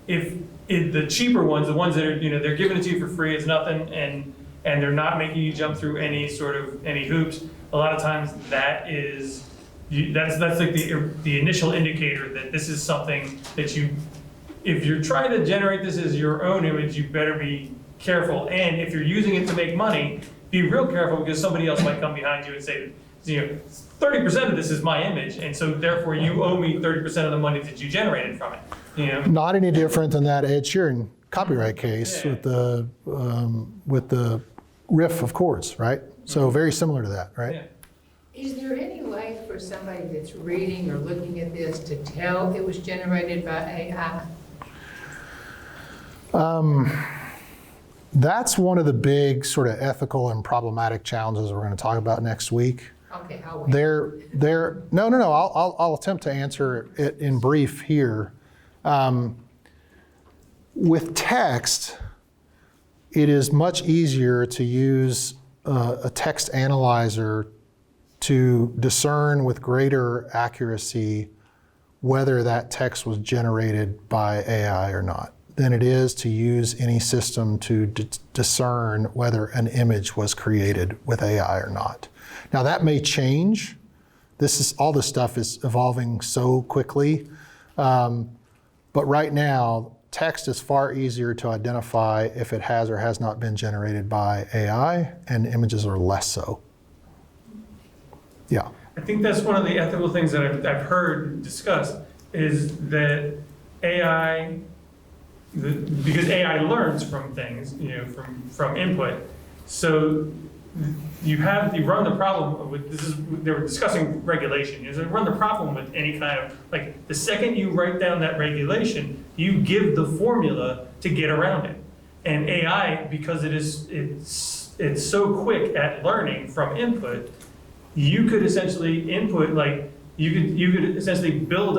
If the cheaper ones, the ones that are, they're giving it to you for free, it's nothing, and they're not making you jump through any hoops, a lot of times that's like the initial indicator that this is something that if you're trying to generate this as your own image, you better be careful. And if you're using it to make money, be real careful because somebody else might come behind you and say, 30% of this is my image, and so therefore you owe me 30% of the money that you generated from it. Not any different than that Ed Sheeran copyright case with the riff of chords, right? So very similar to that, right? Yeah. Is there any way for somebody that's reading or looking at this to tell it was generated by AI? That's one of the big sort of ethical and problematic challenges we're going to talk about next week. Okay, I'll wait. No. I'll attempt to answer it in brief here. With text, it is much easier to use a text analyzer to discern with greater accuracy whether that text was generated by AI or not than it is to use any system to discern whether an image was created with AI or not. Now that may change. All this stuff is evolving so quickly. But right now, text is far easier to identify if it has or has not been generated by AI, and images are less so. Yeah. I think that's one of the ethical things that I've heard discussed is that AI, because AI learns from things, from input. So you run the problem with they were discussing regulation. You run the problem with any kind of, like, the second you write down that regulation, you give the formula to get around it. And AI, because it's so quick at learning from input, you could essentially input, like, you could essentially build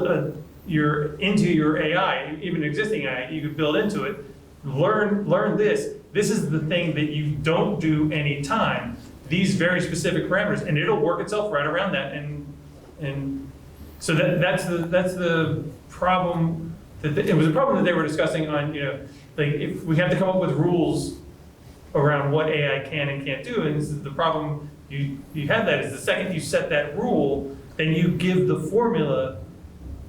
into your AI, even existing AI, you could build into it, learn this. This is the thing that you don't do any time. These very specific parameters, and it'll work itself right around that. And so that's the problem. It was a problem that they were discussing on, like, if we have to come up with rules around what AI can and can't do, and this is the problem you have that is the second you set that rule, then you give the formula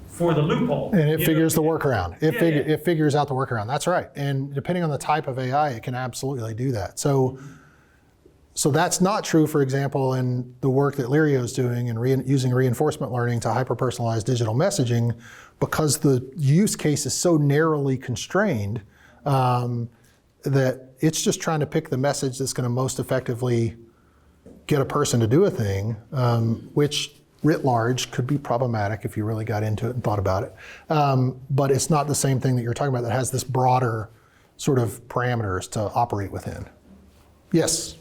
for the loophole. And it figures the workaround. It figures out the workaround. That's right. And depending on the type of AI, it can absolutely do that. So that's not true, for example, in the work that Lirio's doing in using reinforcement learning to hyper-personalize digital messaging, because the use case is so narrowly constrained that it's just trying to pick the message that's going to most effectively get a person to do a thing, which writ large could be problematic if you really got into it and thought about it. But it's not the same thing that you're talking about that has this broader sort of parameters to operate within. Yes?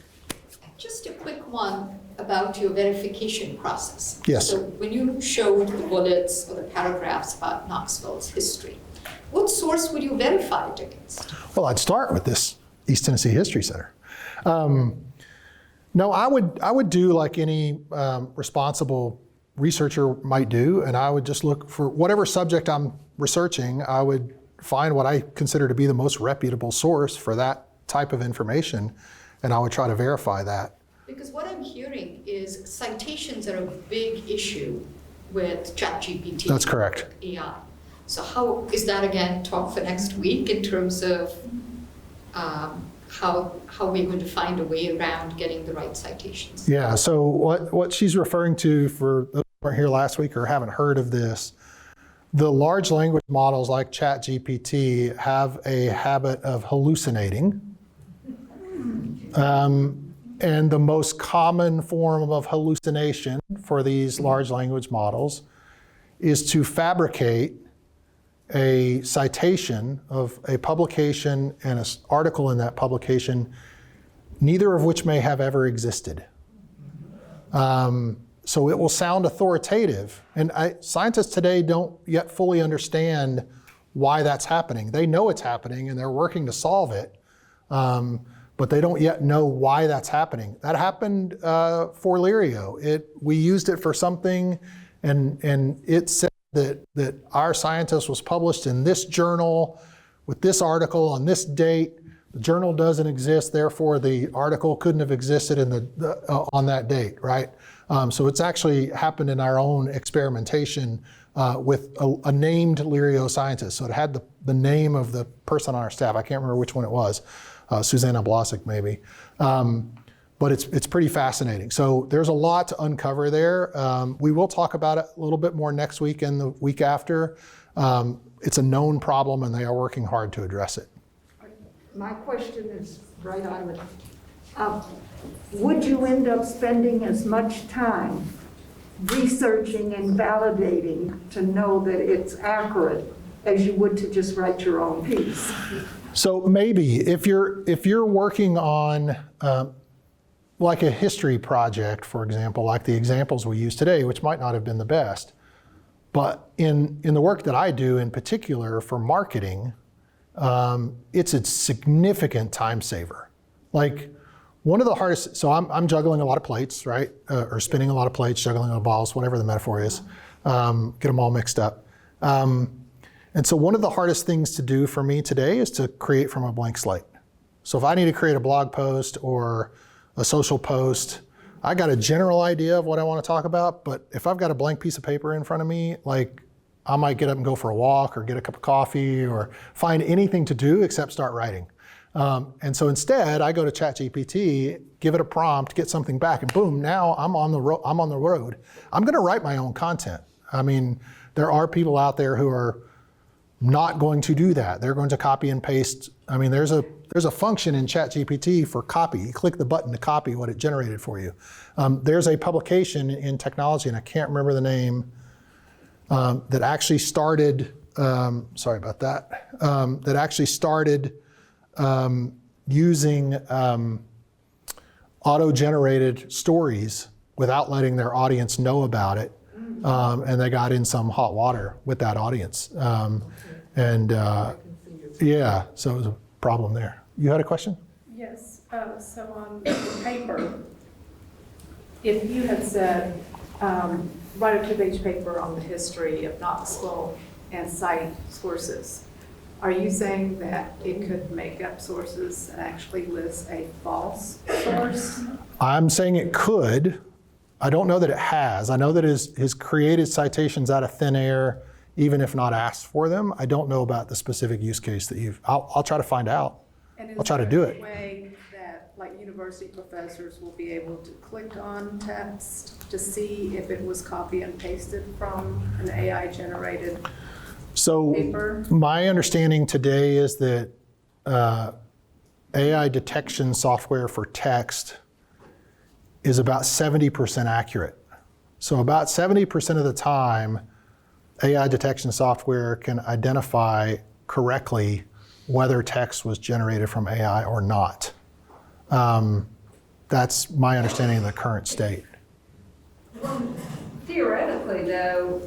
Just a quick one about your verification process. Yes. So when you showed the bullets or the paragraphs about Knoxville's history, what source would you verify it against? Well, I'd start with this East Tennessee History Center. No, I would do like any responsible researcher might do, and I would just look for whatever subject I'm researching. I would find what I consider to be the most reputable source for that type of information, and I would try to verify that. Because what I'm hearing is citations are a big issue with ChatGPT. That's correct. AI. So how is that, again, talk for next week in terms of how we're going to find a way around getting the right citations. Yeah, so what she's referring to, for those who weren't here last week or haven't heard of this, the large language models like ChatGPT have a habit of hallucinating. And the most common form of hallucination for these large language models is to fabricate a citation of a publication and an article in that publication, neither of which may have ever existed. So it will sound authoritative. And scientists today don't yet fully understand why that's happening. They know it's happening and they're working to solve it, but they don't yet know why that's happening. That happened for Lirio. We used it for something, and it said that our scientist was published in this journal with this article on this date. The journal doesn't exist, therefore the article couldn't have existed on that date, right? So it's actually happened in our own experimentation with a named Lirio scientist. So it had the name of the person on our staff. I can't remember which one it was, Susanna Blasick maybe. But it's pretty fascinating. So there's a lot to uncover there. We will talk about it a little bit more next week and the week after. It's a known problem and they are working hard to address it. My question is right on the, would you end up spending as much time researching and validating to know that it's accurate as you would to just write your own piece? So maybe if you're working on like a history project, for example, like the examples we use today, which might not have been the best, but in the work that I do in particular for marketing, it's a significant time saver. Like one of the hardest, so I'm juggling a lot of plates, right? Or spinning a lot of plates, juggling a lot of balls, whatever the metaphor is, get them all mixed up. And so one of the hardest things to do for me today is to create from a blank slate. So if I need to create a blog post or a social post, I got a general idea of what I want to talk about, but if I've got a blank piece of paper in front of me, like I might get up and go for a walk or get a cup of coffee or find anything to do except start writing. And so instead, I go to ChatGPT, give it a prompt, get something back, and boom, now I'm on the road. I'm going to write my own content. I mean, there are people out there who are not going to do that. They're going to copy and paste. I mean, there's a function in ChatGPT for copy. You click the button to copy what it generated for you. There's a publication in technology, and I can't remember the name, that actually started, sorry about that, that actually started using auto-generated stories without letting their audience know about it. And they got in some hot water with that audience. Yeah, so it was a problem there. You had a question? Yes, so on the paper, if you had said, write a two-page paper on the history of Knoxville and cite sources, are you saying that it could make up sources and actually list a false source? I'm saying it could. I don't know that it has. I know that it has created citations out of thin air, even if not asked for them. I don't know about the specific use case that I'll try to find out. I'll try to do it. And is there a way that like university professors will be able to click on text to see if it was copy and pasted from an AI generated paper? So my understanding today is that AI detection software for text is about 70% accurate. So about 70% of the time, AI detection software can identify correctly whether text was generated from AI or not. That's my understanding of the current state. Theoretically, though,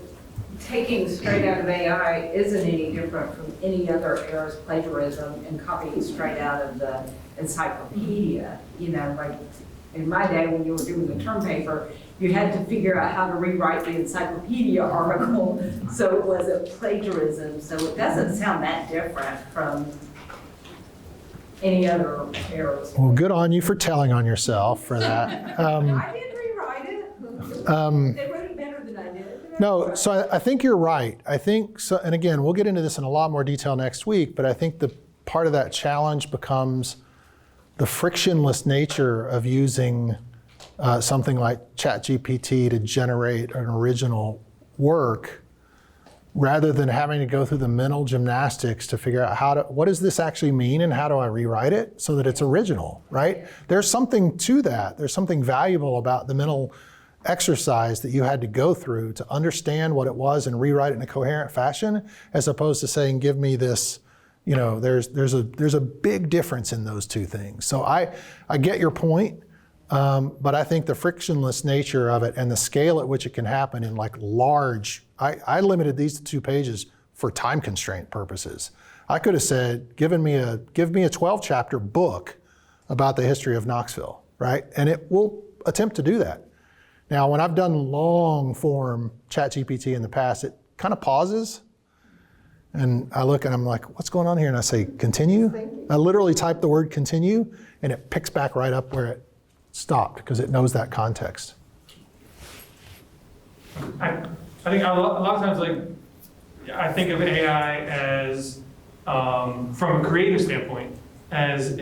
taking straight out of AI isn't any different from any other era's plagiarism and copying straight out of the encyclopedia. You know, like in my day when you were doing the term paper, you had to figure out how to rewrite the encyclopedia article so it wasn't plagiarism. So it doesn't sound that different from any other eras. Well, good on you for telling on yourself for that. I did rewrite it. They wrote it better than I did. No, so I think you're right. I think, so, and again, we'll get into this in a lot more detail next week, but I think the part of that challenge becomes the frictionless nature of using something like ChatGPT to generate an original work, rather than having to go through the mental gymnastics to figure out what does this actually mean and how do I rewrite it so that it's original, right? There's something to that. There's something valuable about the mental exercise that you had to go through to understand what it was and rewrite it in a coherent fashion, as opposed to saying, give me this, there's a big difference in those two things. So I get your point. But I think the frictionless nature of it and the scale at which it can happen in like large, I limited these to 2 pages for time constraint purposes. I could have said, give me a 12-chapter book about the history of Knoxville, right? And it will attempt to do that. Now, when I've done long form ChatGPT in the past, it kind of pauses. And I look and I'm like, what's going on here? And I say, continue. I literally type the word continue and it picks back right up where it stopped because it knows that context. I think a lot of times, I think of AI as, from a creative standpoint, as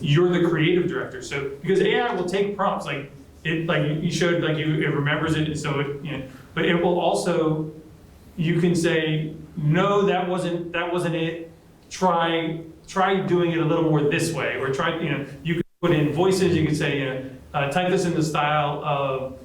you're the creative director. So because AI will take prompts, you showed, it remembers it, so but it will also, you can say, no, that wasn't it. Try doing it a little more this way, or you can put in voices. You can say, type this in the style of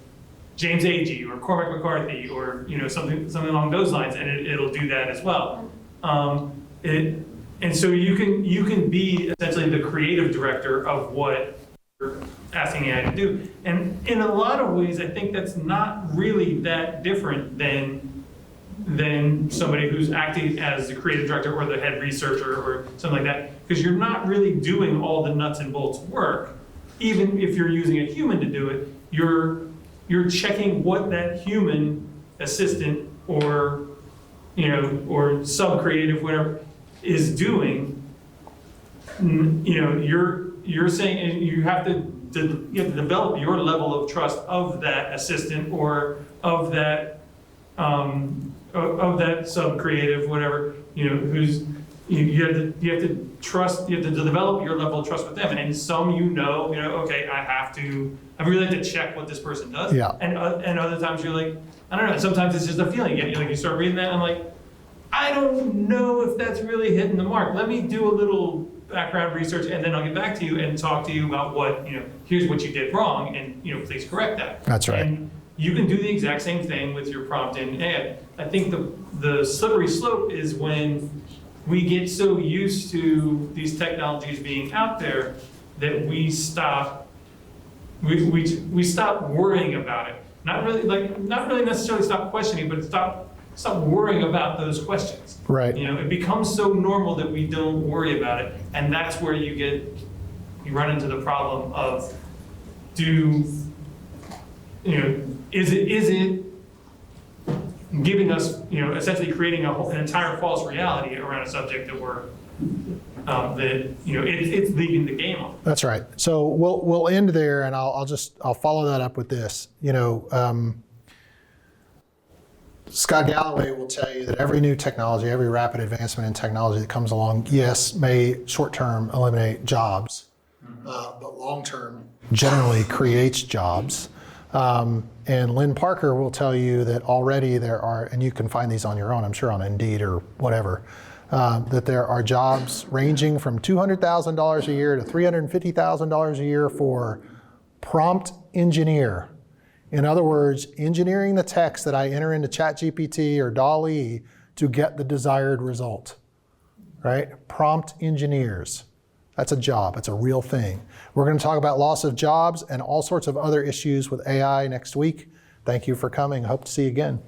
James Agee or Cormac McCarthy, or something along those lines, and it'll do that as well. And so you can be essentially the creative director of what you're asking AI to do. And in a lot of ways, I think that's not really that different than somebody who's acting as the creative director or the head researcher or something like that, because you're not really doing all the nuts and bolts work. Even if you're using a human to do it, you're checking what that human assistant or sub-creative, whatever, is doing. You're saying you have to develop your level of trust of that assistant or of that sub-creative, whatever, you have to trust, you have to develop your level of trust with them. And some, okay, I really like to check what this person does. Yeah. And other times you're like, I don't know, sometimes it's just a feeling. You start reading that and I'm like, I don't know if that's really hitting the mark. Let me do a little background research and then I'll get back to you and talk to you about what, here's what you did wrong and, please correct that. That's right. And you can do the exact same thing with your prompt in AI. I think the slippery slope is when we get so used to these technologies being out there that we stop worrying about it. Not really necessarily stop questioning, but stop worrying about those questions. Right. It becomes so normal that we don't worry about it, and that's where you run into the problem of is it giving us, essentially creating an entire false reality around a subject that it's leaving the game on. That's right. So we'll end there, and I'll follow that up with this. Scott Galloway will tell you that every new technology, every rapid advancement in technology that comes along, yes, may short-term eliminate jobs, but long-term generally creates jobs. And Lynn Parker will tell you that already there are, and you can find these on your own, I'm sure on Indeed or whatever, that there are jobs ranging from $200,000 a year to $350,000 a year for prompt engineer. In other words, engineering the text that I enter into ChatGPT or DALL-E to get the desired result, right? Prompt engineers. That's a job, it's a real thing. We're going to talk about loss of jobs and all sorts of other issues with AI next week. Thank you for coming. Hope to see you again.